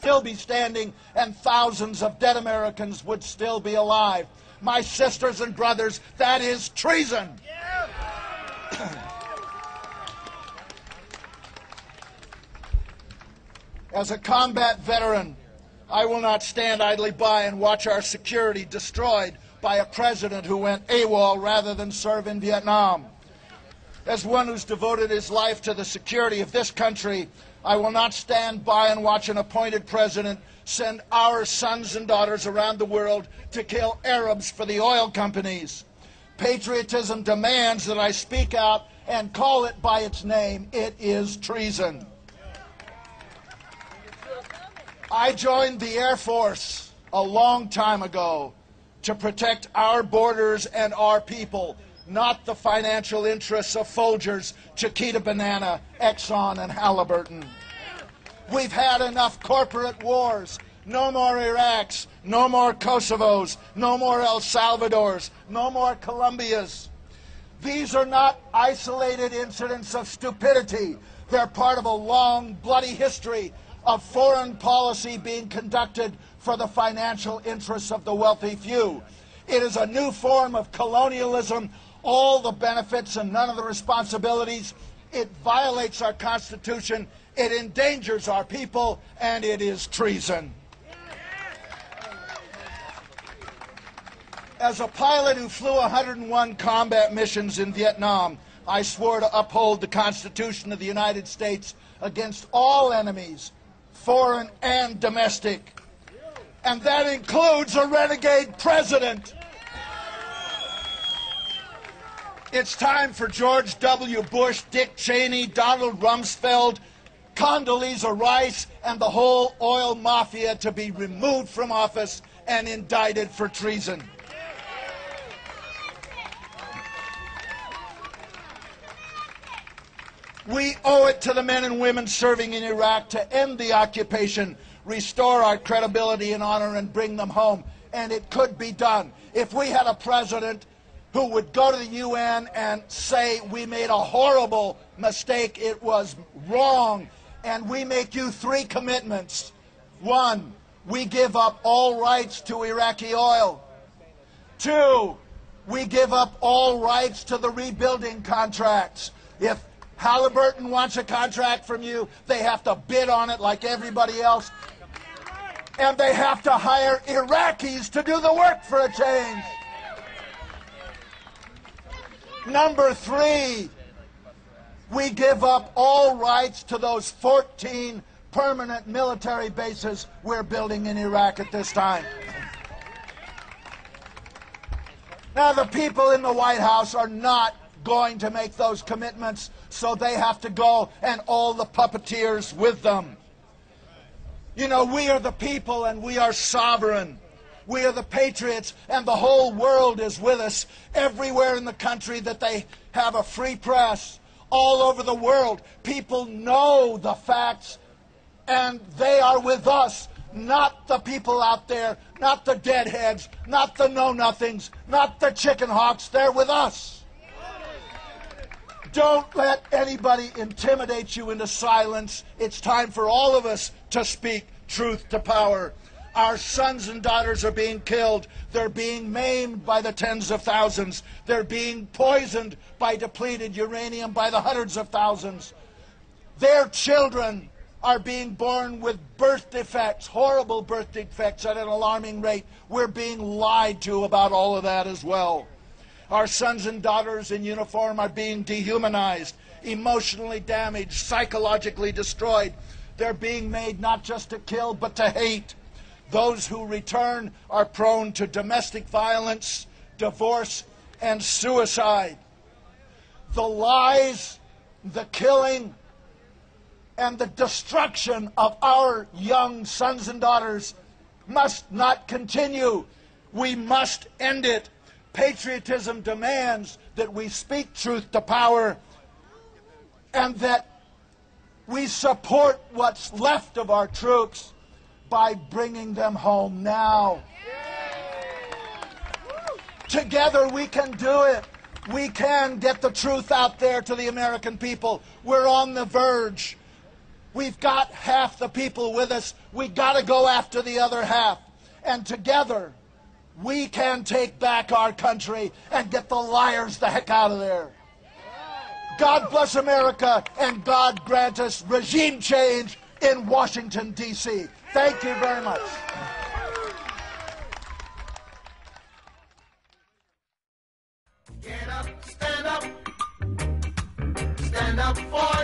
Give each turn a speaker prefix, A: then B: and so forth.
A: still be standing and thousands of dead Americans would still be alive. My sisters and brothers, that is treason. As a combat veteran, I will not stand idly by and watch our security destroyed by a president who went AWOL rather than serve in Vietnam. As one who's devoted his life to the security of this country, I will not stand by and watch an appointed president send our sons and daughters around the world to kill Arabs for the oil companies. Patriotism demands that I speak out and call it by its name. It is treason. I joined the Air Force a long time ago to protect our borders and our people, not the financial interests of Folgers, Chiquita Banana, Exxon, and Halliburton. We've had enough corporate wars. No more Iraqs, no more Kosovos, no more El Salvadors, no more Colombias. These are not isolated incidents of stupidity. They're part of a long, bloody history of foreign policy being conducted for the financial interests of the wealthy few. It is a new form of colonialism, all the benefits and none of the responsibilities. It violates our Constitution, it endangers our people, and it is treason. As a pilot who flew 101 combat missions in Vietnam, I swore to uphold the Constitution of the United States against all enemies, foreign and domestic. And that includes a renegade president. It's time for George W. Bush, Dick Cheney, Donald Rumsfeld, Condoleezza Rice, and the whole oil mafia to be removed from office and indicted for treason. We owe it to the men and women serving in Iraq to end the occupation, restore our credibility and honor, and bring them home. And it could be done. If we had a president who would go to the UN and say, we made a horrible mistake, it was wrong, and we make you 3 commitments. 1, we give up all rights to Iraqi oil. 2, we give up all rights to the rebuilding contracts. If Halliburton wants a contract from you, they have to bid on it like everybody else. And they have to hire Iraqis to do the work for a change. Number 3, we give up all rights to those 14 permanent military bases we're building in Iraq at this time. Now, the people in the White House are not going to make those commitments, so they have to go, and all the puppeteers with them. You know, we are the people and we are sovereign. We are the patriots, and the whole world is with us. Everywhere in the country that they have a free press, all over the world, people know the facts, and they are with us, not the people out there, not the deadheads, not the know-nothings, not the chicken hawks. They're with us. Don't let anybody intimidate you into silence. It's time for all of us to speak truth to power. Our sons and daughters are being killed. They're being maimed by the tens of thousands. They're being poisoned by depleted uranium by the hundreds of thousands. Their children are being born with birth defects, horrible birth defects at an alarming rate. We're being lied to about all of that as well. Our sons and daughters in uniform are being dehumanized, emotionally damaged, psychologically destroyed. They're being made not just to kill, but to hate. Those who return are prone to domestic violence, divorce, and suicide. The lies, the killing, and the destruction of our young sons and daughters must not continue. We must end it. Patriotism demands that we speak truth to power and that we support what's left of our troops by bringing them home now. Together we can do it. We can get the truth out there to the American people. We're on the verge. We've got half the people with us. We've got to go after the other half. And together, we can take back our country and get the liars the heck out of there. God bless America, and God grant us regime change in Washington, D.C. Thank you very much.
B: Get up, stand up for